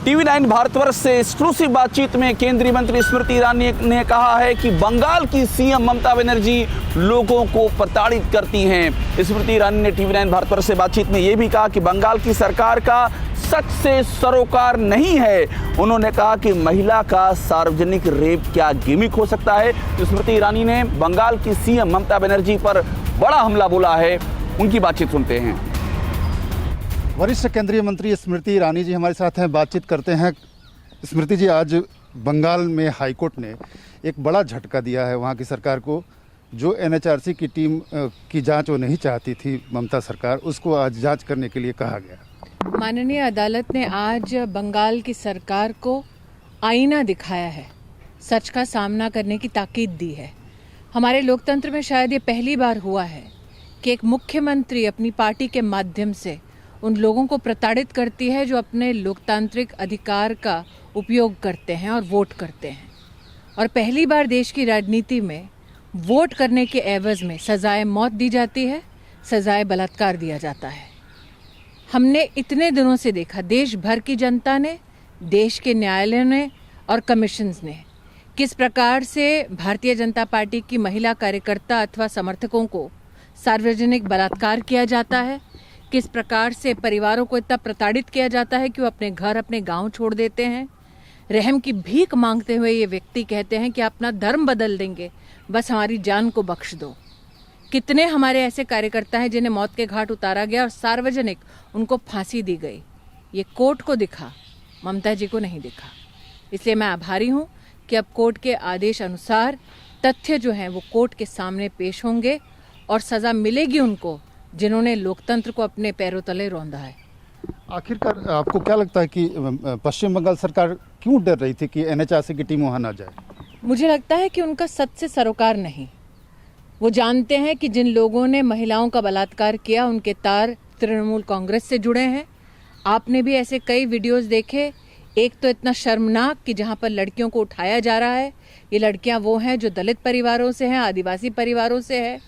TV 9 Bharatvarsh से exclusive बातचीत में केंद्रीय मंत्री स्मृति ईरानी ने कहा है कि बंगाल की सीएम ममता बनर्जी लोगों को प्रताड़ित करती हैं। स्मृति ईरानी ने टीवी 9 भारतवर्ष से बातचीत में यह भी कहा कि बंगाल की सरकार का सच से सरोकार नहीं है। उन्होंने कहा कि महिला का सार्वजनिक रेप क्या गिमिक हो सकता है। स्मृति ईरानी ने बंगाल की सीएम ममता बनर्जी पर बड़ा हमला बोला है। उनकी बातचीत सुनते हैं। वरिष्ठ केंद्रीय मंत्री स्मृति ईरानी जी हमारे साथ हैं, बातचीत करते हैं। स्मृति जी, आज बंगाल में हाईकोर्ट ने एक बड़ा झटका दिया है वहाँ की सरकार को। जो एनएचआरसी की टीम की जांच वो नहीं चाहती थी ममता सरकार, उसको आज जांच करने के लिए कहा गया। माननीय अदालत ने आज बंगाल की सरकार को आईना दिखाया है, सच का सामना करने की ताकीद दी है। हमारे लोकतंत्र में शायद ये पहली बार हुआ है कि एक मुख्यमंत्री अपनी पार्टी के माध्यम से उन लोगों को प्रताड़ित करती है जो अपने लोकतांत्रिक अधिकार का उपयोग करते हैं और वोट करते हैं। और पहली बार देश की राजनीति में वोट करने के एवज में सजाए मौत दी जाती है, सजाए बलात्कार दिया जाता है। हमने इतने दिनों से देखा, देश भर की जनता ने, देश के न्यायालयों ने और कमीशंस ने किस प्रकार से भारतीय जनता पार्टी की महिला कार्यकर्ता अथवा समर्थकों को सार्वजनिक बलात्कार किया जाता है, किस प्रकार से परिवारों को इतना प्रताड़ित किया जाता है कि वो अपने घर, अपने गांव छोड़ देते हैं। रहम की भीख मांगते हुए ये व्यक्ति कहते हैं कि अपना धर्म बदल देंगे, बस हमारी जान को बख्श दो। कितने हमारे ऐसे कार्यकर्ता हैं जिन्हें मौत के घाट उतारा गया और सार्वजनिक उनको फांसी दी गई। ये कोर्ट को दिखा, ममता जी को नहीं दिखा। इसलिए मैं आभारी हूँ कि अब कोर्ट के आदेश अनुसार तथ्य जो हैं वो कोर्ट के सामने पेश होंगे और सज़ा मिलेगी उनको जिन्होंने लोकतंत्र को अपने पैरों तले रौंदा है। आखिरकार आपको क्या लगता है कि पश्चिम बंगाल सरकार क्यों डर रही थी कि एनएचआरसी की टीम वहाँ ना जाए? मुझे लगता है कि उनका सच से सरोकार नहीं। वो जानते हैं कि जिन लोगों ने महिलाओं का बलात्कार किया उनके तार तृणमूल कांग्रेस से जुड़े हैं। आपने भी ऐसे कई वीडियोस देखे। एक तो इतना शर्मनाक कि जहाँ पर लड़कियों को उठाया जा रहा है, ये लड़कियाँ वो हैं जो दलित परिवारों से हैं, आदिवासी परिवारों से हैं।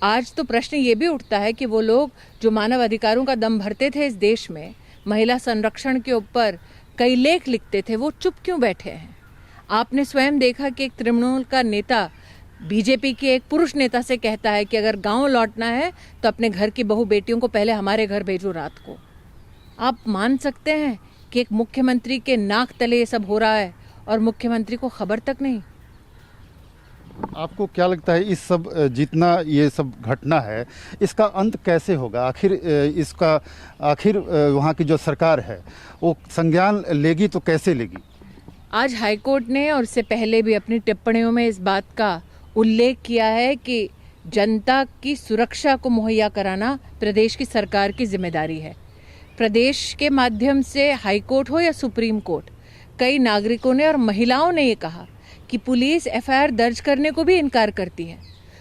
आज तो प्रश्न ये भी उठता है कि वो लोग जो मानव अधिकारों का दम भरते थे इस देश में, महिला संरक्षण के ऊपर कई लेख लिखते थे, वो चुप क्यों बैठे हैं? आपने स्वयं देखा कि एक तृणमूल का नेता बीजेपी के एक पुरुष नेता से कहता है कि अगर गांव लौटना है तो अपने घर की बहू बेटियों को पहले हमारे घर भेजो रात को। आप मान सकते हैं कि एक मुख्यमंत्री के नाक तले ये सब हो रहा है और मुख्यमंत्री को खबर तक नहीं। आपको क्या लगता है इस सब जितना ये सब घटना है इसका अंत कैसे होगा? आखिर वहाँ की जो सरकार है वो संज्ञान लेगी तो कैसे लेगी? आज हाईकोर्ट ने और इससे पहले भी अपनी टिप्पणियों में इस बात का उल्लेख किया है कि जनता की सुरक्षा को मुहैया कराना प्रदेश की सरकार की जिम्मेदारी है। प्रदेश के माध्यम से हाईकोर्ट हो या सुप्रीम कोर्ट, कई नागरिकों ने और महिलाओं ने ये कहा कि पुलिस एफआईआर दर्ज करने को भी इनकार करती है।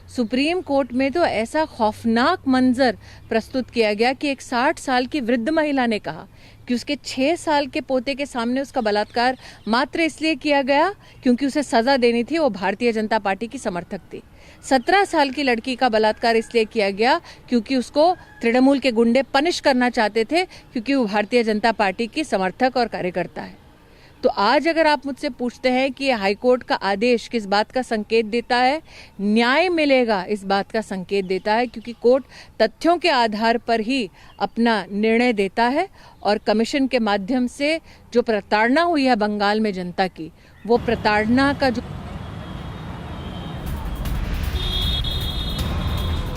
सुप्रीम कोर्ट में तो ऐसा खौफनाक मंजर प्रस्तुत किया गया कि एक 60 साल की वृद्ध महिला ने कहा कि उसके 6 साल के पोते के सामने उसका बलात्कार मात्र इसलिए किया गया क्योंकि उसे सजा देनी थी, वो भारतीय जनता पार्टी की समर्थक थी। 17 साल की लड़की का बलात्कार इसलिए किया गया क्योंकि उसको तृणमूल के गुंडे पनिश करना चाहते थे, क्योंकि वो भारतीय जनता पार्टी की समर्थक और कार्यकर्ता है। तो आज अगर आप मुझसे पूछते हैं कि हाईकोर्ट का आदेश किस बात का संकेत देता है, न्याय मिलेगा इस बात का संकेत देता है, क्योंकि कोर्ट तथ्यों के आधार पर ही अपना निर्णय देता है और कमीशन के माध्यम से जो प्रताड़ना हुई है बंगाल में जनता की, वो प्रताड़ना का जो।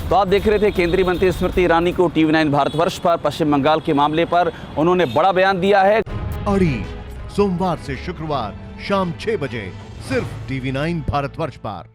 तो आप देख रहे थे केंद्रीय मंत्री स्मृति ईरानी को टीवी 9 भारतवर्ष पर पश्चिम बंगाल के मामले पर उन्होंने बड़ा बयान दिया है। अड़ी सोमवार से शुक्रवार शाम 6 बजे सिर्फ टीवी 9 भारतवर्ष पर।